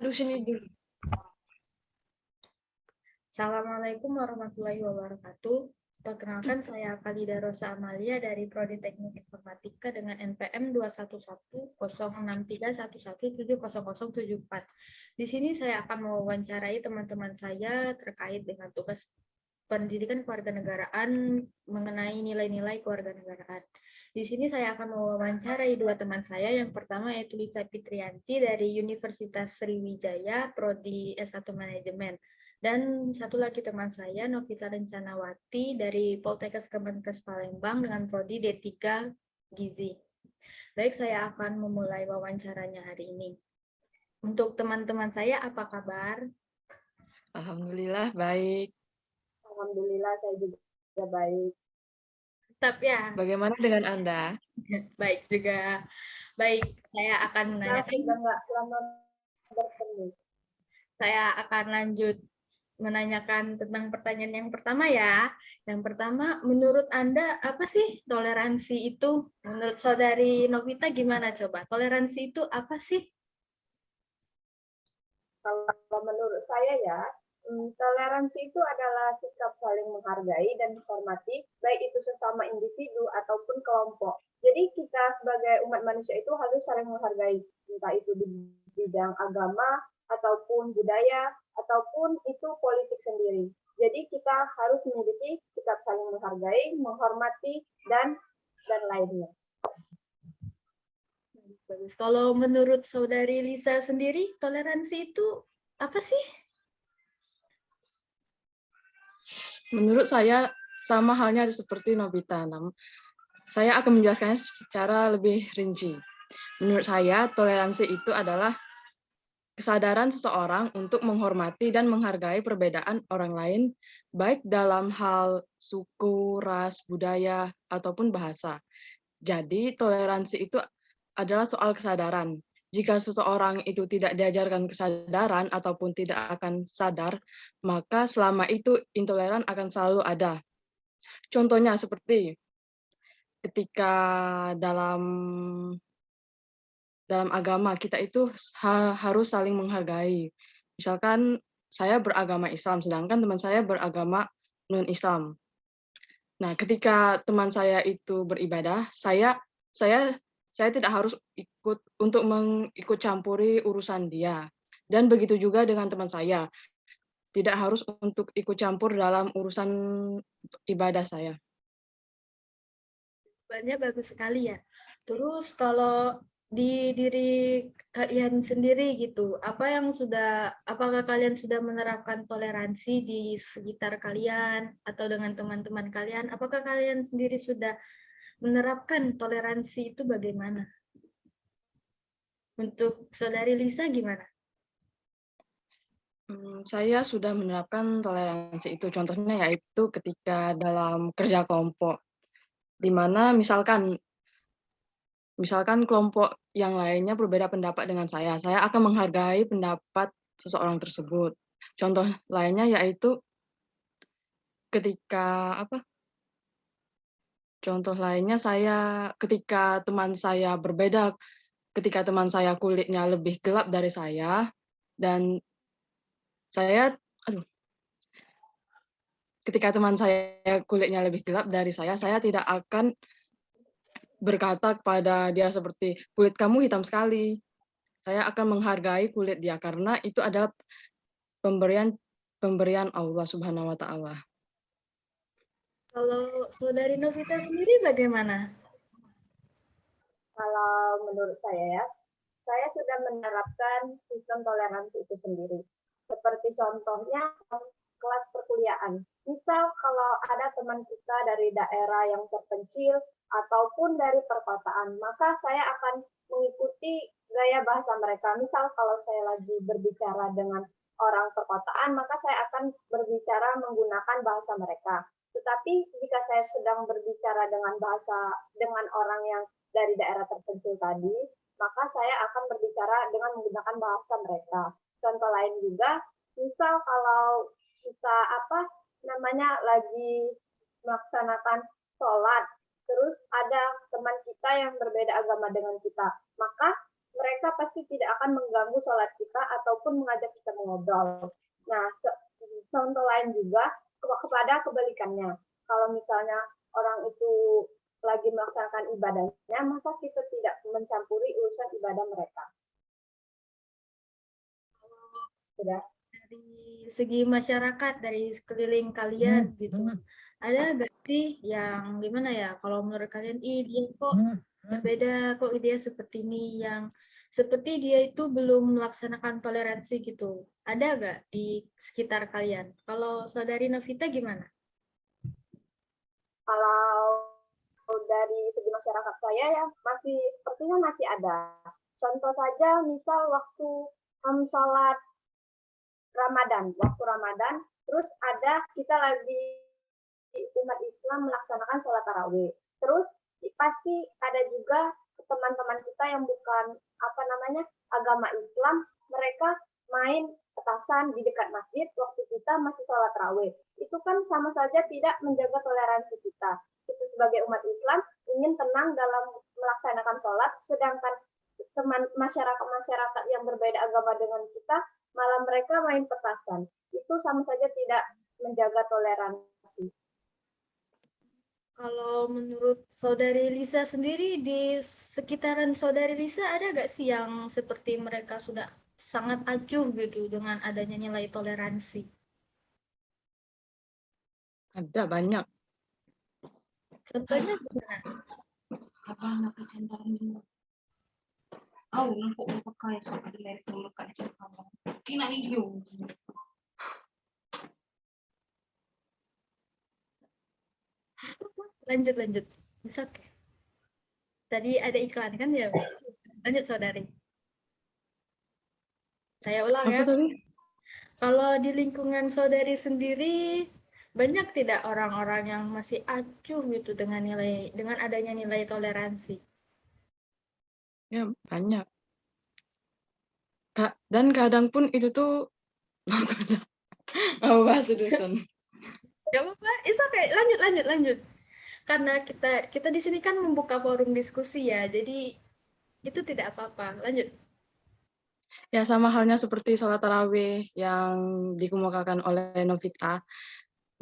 Lu sini dulu. Assalamualaikum warahmatullahi wabarakatuh. Perkenalkan, saya Khalida Rosa Amalia dari Prodi Teknik Informatika dengan NPM 2110631170074. Di sini saya akan mewawancarai teman-teman saya terkait dengan tugas pendidikan kewarganegaraan mengenai nilai-nilai kewarganegaraan. Di sini saya akan mewawancarai dua teman saya. Yang pertama yaitu Lisa Fitrianti dari Universitas Sriwijaya, Prodi S1 Manajemen. Dan satu lagi teman saya, Novita Rencanawati dari Poltekkes Kemenkes Palembang dengan Prodi D3 Gizi. Baik, saya akan memulai wawancaranya hari ini. Untuk teman-teman saya, apa kabar? Alhamdulillah baik. Alhamdulillah saya juga baik. Tetap ya. Bagaimana dengan Anda? Baik juga. Baik, saya akan menanyakan. Sudah nggak lama bertemu. Saya akan lanjut menanyakan tentang pertanyaan yang pertama ya. Yang pertama, menurut Anda apa sih toleransi itu? Menurut Saudari Novita gimana coba? Toleransi itu apa sih? Kalau menurut saya ya, toleransi itu adalah sikap saling menghargai dan menghormati, baik itu sesama individu ataupun kelompok. Jadi kita sebagai umat manusia itu harus saling menghargai, entah itu di bidang agama, ataupun budaya, ataupun itu politik sendiri. Jadi kita harus memiliki sikap saling menghargai, menghormati, dan lainnya. Bagus. Kalau menurut Saudari Lisa sendiri, toleransi itu apa sih? Menurut saya sama halnya seperti Nobita. Saya akan menjelaskannya secara lebih rinci. Menurut saya, toleransi itu adalah kesadaran seseorang untuk menghormati dan menghargai perbedaan orang lain, baik dalam hal suku, ras, budaya, ataupun bahasa. Jadi, toleransi itu adalah soal kesadaran. Jika seseorang itu tidak diajarkan kesadaran ataupun tidak akan sadar, maka selama itu intoleran akan selalu ada. Contohnya seperti ketika dalam agama kita itu harus saling menghargai. Misalkan saya beragama Islam, sedangkan teman saya beragama non-Islam. Nah, ketika teman saya itu beribadah, saya tidak harus ikut untuk mengikut campuri urusan dia. Dan begitu juga dengan teman saya, tidak harus untuk ikut campur dalam urusan ibadah saya. Banyak bagus sekali ya. Terus kalau di diri kalian sendiri gitu, apakah kalian sudah menerapkan toleransi di sekitar kalian atau dengan teman-teman kalian? Apakah kalian sendiri sudah menerapkan toleransi itu bagaimana? Untuk Saudari Lisa gimana? Saya sudah menerapkan toleransi itu. Contohnya yaitu ketika dalam kerja kelompok, di mana misalkan kelompok yang lainnya berbeda pendapat dengan saya akan menghargai pendapat seseorang tersebut. Contoh lainnya yaitu ketika teman saya berbeda, ketika teman saya kulitnya lebih gelap dari saya, dan ketika teman saya kulitnya lebih gelap dari saya tidak akan berkata kepada dia seperti, kulit kamu hitam sekali. Saya akan menghargai kulit dia karena itu adalah pemberian Allah Subhanahu wa Ta'ala. Kalau Saudari Novita sendiri bagaimana? Kalau menurut saya saya sudah menerapkan sistem toleransi itu sendiri. Seperti contohnya kelas perkuliahan. Misal kalau ada teman kita dari daerah yang terpencil ataupun dari perkotaan, maka saya akan mengikuti gaya bahasa mereka. Misal kalau saya lagi berbicara dengan orang perkotaan, maka saya akan berbicara menggunakan bahasa mereka. Tetapi jika saya sedang berbicara dengan orang yang dari daerah terpencil tadi, maka saya akan berbicara dengan menggunakan bahasa mereka. Contoh lain juga, misal kalau kita lagi melaksanakan sholat, terus ada teman kita yang berbeda agama dengan kita, maka mereka pasti tidak akan mengganggu sholat kita ataupun mengajak kita mengobrol. Nah, contoh lain juga kepada kebalikannya. Kalau misalnya orang itu lagi melaksanakan ibadahnya, maka kita tidak mencampuri urusan ibadah mereka. Sudah. Dari segi masyarakat, dari sekeliling kalian gitu, ada gak sih yang gimana ya, kalau menurut kalian, dia kok berbeda, kok dia seperti ini, yang seperti dia itu belum melaksanakan toleransi gitu. Ada gak di sekitar kalian? Kalau saudari Novita gimana? Kalau dari segi masyarakat saya ya masih sepertinya masih ada. Contoh saja misal waktu sholat waktu Ramadan, terus ada kita lagi umat Islam melaksanakan sholat tarawih. Terus pasti ada juga teman-teman kita yang bukan agama Islam, mereka main petasan di dekat masjid waktu kita masih sholat tarawih. Itu kan sama saja tidak menjaga toleransi kita. Kita sebagai umat Islam ingin tenang dalam melaksanakan sholat, sedangkan masyarakat yang berbeda agama dengan kita malah mereka main petasan. Itu sama saja tidak menjaga toleransi. Kalau menurut saudari Lisa sendiri, di sekitaran saudari Lisa ada gak sih yang seperti mereka sudah sangat acuh gitu dengan adanya nilai toleransi? Ada banyak. Contohnya gimana? Abang nak kecenderungan au lang ko pakai sa kadilay ko ka sa kamang kinaiyo. Lanjut. Bisa oke. Tadi ada iklan kan ya? Lanjut saudari. Saya ulang Apa ya. tadi? Kalau di lingkungan saudari sendiri, banyak tidak orang-orang yang masih acuh gitu dengan adanya nilai toleransi? Ya, banyak. Dan kadang pun itu tuh mau bahas dusun. Gak apa-apa, it's okay. Lanjut. Karena kita di sini kan membuka forum diskusi ya, jadi itu tidak apa-apa. Lanjut. Ya, sama halnya seperti sholat tarawih yang dikemukakan oleh Novita.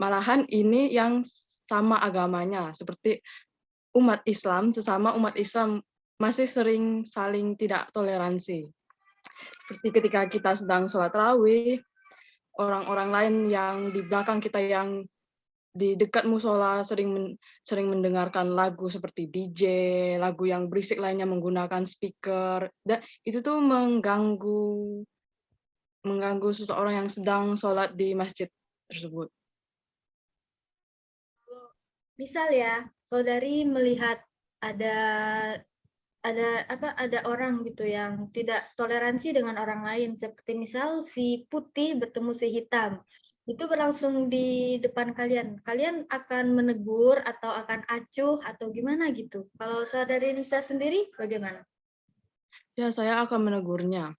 Malahan ini yang sama agamanya, seperti sesama umat Islam masih sering saling tidak toleransi. Seperti ketika kita sedang sholat tarawih, orang-orang lain yang di belakang kita yang di dekat musola sering mendengarkan lagu seperti DJ, lagu yang berisik lainnya menggunakan speaker, dan itu tuh mengganggu seseorang yang sedang sholat di masjid tersebut. Misal ya, saudari melihat ada orang gitu yang tidak toleransi dengan orang lain, seperti misal si putih bertemu si hitam. Itu berlangsung di depan kalian. Kalian akan menegur atau akan acuh atau gimana gitu? Kalau saudari Lisa sendiri bagaimana? Ya, saya akan menegurnya.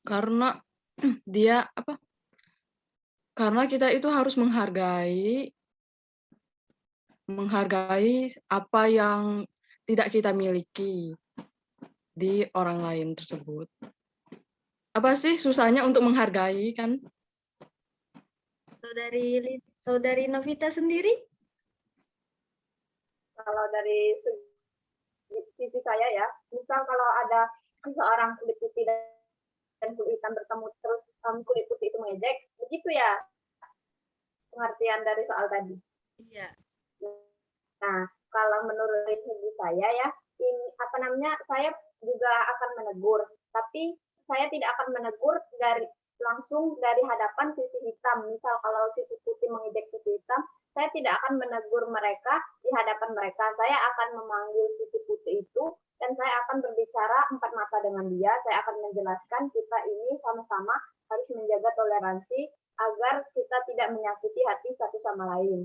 Karena karena kita itu harus menghargai apa yang tidak kita miliki di orang lain tersebut. Apa sih susahnya untuk menghargai kan? Saudari Novita sendiri? Kalau dari sisi saya ya, misal kalau ada seseorang kulit putih dan kulit hitam bertemu terus kulit putih itu mengejek, begitu ya pengertian dari soal tadi. Iya. Nah, kalau menurut segi saya ya, saya juga akan menegur, tapi saya tidak akan menegur langsung dari hadapan sisi hitam. Misal kalau sisi putih mengejek sisi hitam, saya tidak akan menegur mereka di hadapan mereka. Saya akan memanggil sisi putih itu dan saya akan berbicara empat mata dengan dia. Saya akan menjelaskan kita ini sama-sama harus menjaga toleransi agar kita tidak menyakiti hati satu sama lain.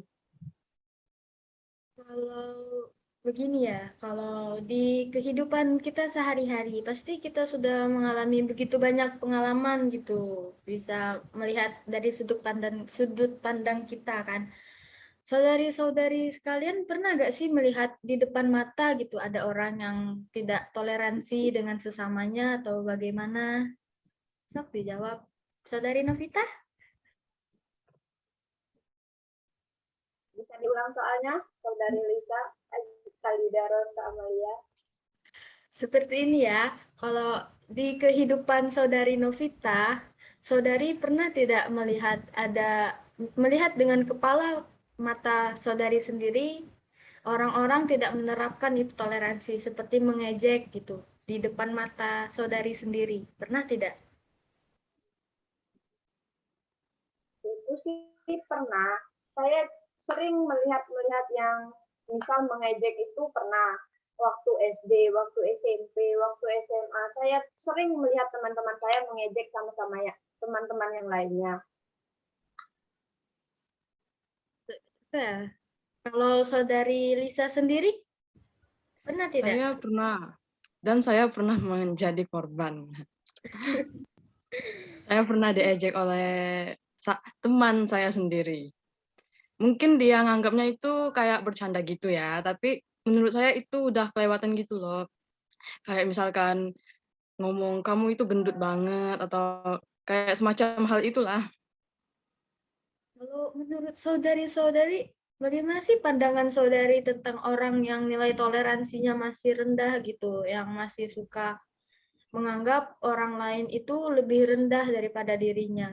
Kalau begini ya, kalau di kehidupan kita sehari-hari, pasti kita sudah mengalami begitu banyak pengalaman gitu, bisa melihat dari sudut pandang kita kan. Saudari-saudari sekalian pernah nggak sih melihat di depan mata gitu ada orang yang tidak toleransi dengan sesamanya atau bagaimana? Sok dijawab. Saudari Novita? Bisa diulang soalnya, Saudari Lisa, Kalida Rosa Amalia. Seperti ini ya, kalau di kehidupan saudari Novita, saudari pernah tidak melihat dengan kepala mata saudari sendiri, orang-orang tidak menerapkan itu toleransi seperti mengejek gitu di depan mata saudari sendiri. Pernah tidak? Itu sih pernah. Saya sering melihat yang misal mengejek itu pernah. Waktu SD, waktu SMP, waktu SMA, saya sering melihat teman-teman saya mengejek sama-sama ya teman-teman yang lainnya. Ya. Kalau saudari Lisa sendiri, pernah tidak? Saya pernah, dan saya pernah menjadi korban. Saya pernah diejek oleh teman saya sendiri. Mungkin dia nganggapnya itu kayak bercanda gitu ya, tapi menurut saya itu udah kelewatan gitu loh. Kayak misalkan ngomong, kamu itu gendut banget, atau kayak semacam hal itulah. Kalau menurut saudari-saudari, bagaimana sih pandangan saudari tentang orang yang nilai toleransinya masih rendah gitu, yang masih suka menganggap orang lain itu lebih rendah daripada dirinya?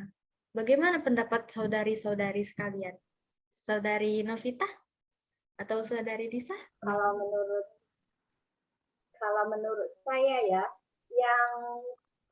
Bagaimana pendapat saudari-saudari sekalian? Saudari Novita atau saudari Lisa? Kalau menurut kalau menurut saya ya, yang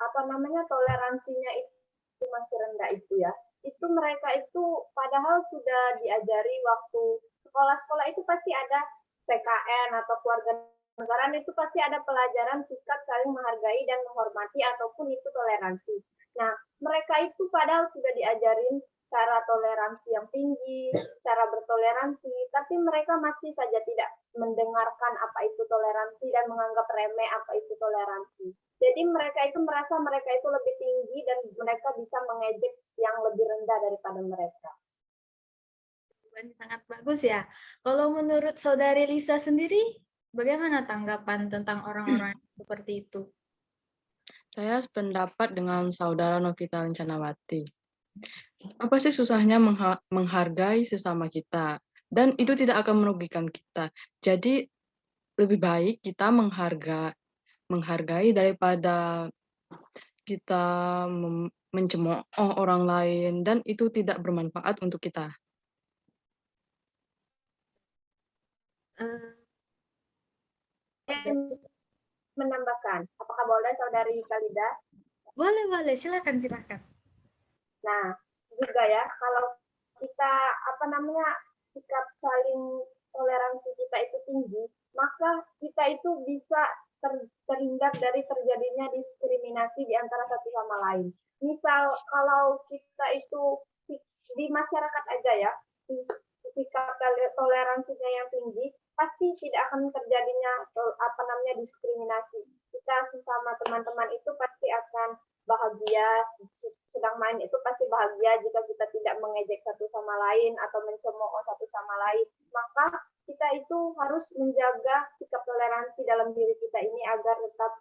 apa namanya toleransinya itu masih rendah itu ya, itu mereka itu padahal sudah diajari waktu sekolah-sekolah itu pasti ada PKN atau keluarga negaraan itu pasti ada pelajaran sikap saling menghargai dan menghormati ataupun itu toleransi. Nah, mereka itu padahal sudah diajarin cara toleransi yang tinggi, cara bertoleransi, tapi mereka masih saja tidak mendengarkan apa itu toleransi dan menganggap remeh apa itu toleransi. Jadi mereka itu merasa mereka itu lebih tinggi dan mereka bisa mengejek yang lebih rendah daripada mereka. Sangat bagus ya. Kalau menurut saudari Lisa sendiri, bagaimana tanggapan tentang orang-orang seperti itu? Saya sependapat dengan saudara Novita Lencanawati. Apa sih susahnya menghargai sesama kita? Dan itu tidak akan merugikan kita. Jadi lebih baik kita menghargai daripada kita mencemooh orang lain, dan itu tidak bermanfaat untuk kita. Menambahkan, apakah boleh Saudari Kalida? Boleh, silakan. Nah, juga ya, kalau kita apa namanya sikap saling toleransi kita itu tinggi, maka kita itu bisa terhindar dari terjadinya diskriminasi di antara satu sama lain. Misal kalau kita itu di masyarakat aja ya, sikap toleransinya yang tinggi, pasti tidak akan terjadinya apa namanya diskriminasi. Kita sesama teman-teman itu pasti akan bahagia, sedang main itu pasti bahagia jika kita tidak mengejek satu sama lain atau mencemooh satu sama lain. Maka kita itu harus menjaga sikap toleransi dalam diri kita ini agar tetap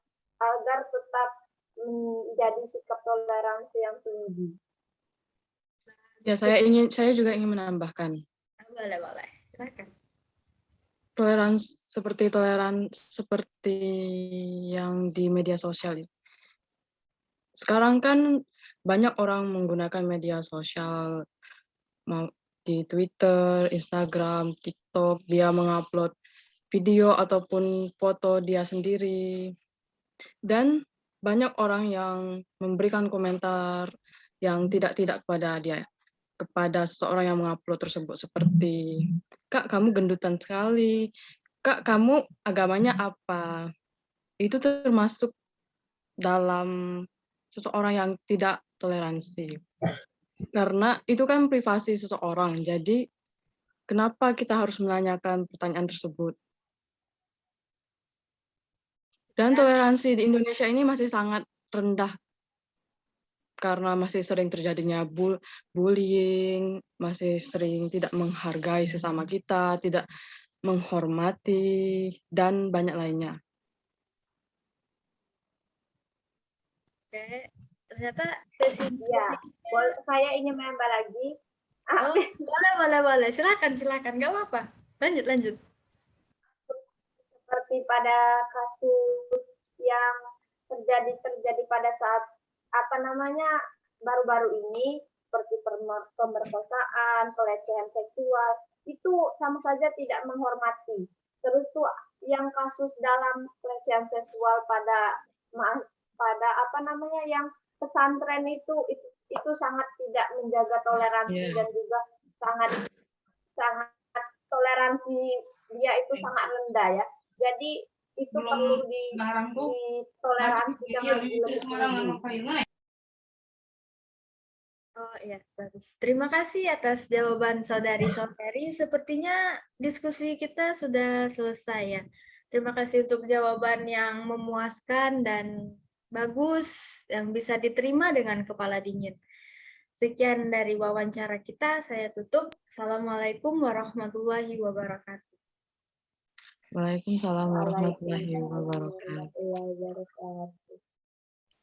menjadi sikap toleransi yang tinggi. Ya, saya juga ingin menambahkan. Boleh. Silakan. Toleransi seperti yang di media sosial. Sekarang kan banyak orang menggunakan media sosial, di Twitter, Instagram, TikTok, dia mengupload video ataupun foto dia sendiri. Dan banyak orang yang memberikan komentar yang tidak kepada dia, kepada seseorang yang mengupload tersebut, seperti, "Kak, kamu gendutan sekali. Kak, kamu agamanya apa?" Itu termasuk dalam seseorang yang tidak toleransi. Karena itu kan privasi seseorang, jadi kenapa kita harus menanyakan pertanyaan tersebut? Dan toleransi di Indonesia ini masih sangat rendah. karena masih sering terjadinya bullying, masih sering tidak menghargai sesama kita, tidak menghormati, dan banyak lainnya. Oke, ternyata sesi Ya, diskusi saya ingin menambah lagi. Oh, boleh. Silakan. Nggak apa-apa. Lanjut. Seperti pada kasus yang terjadi pada saat baru-baru ini, seperti pemerkosaan, pelecehan seksual, itu sama saja tidak menghormati. Terus tuh yang kasus dalam pelecehan seksual pada yang pesantren itu sangat tidak menjaga toleransi dan juga sangat toleransi dia itu sangat rendah ya. Jadi itu perlu ditoleransikan lebih tinggi. Oh iya, bagus. Terima kasih atas jawaban saudari-saudari. Sepertinya diskusi kita sudah selesai ya. Terima kasih untuk jawaban yang memuaskan dan bagus, yang bisa diterima dengan kepala dingin. Sekian dari wawancara kita, saya tutup. Assalamualaikum warahmatullahi wabarakatuh. Waalaikumsalam warahmatullahi wabarakatuh. Waalaikumsalam warahmatullahi wabarakatuh.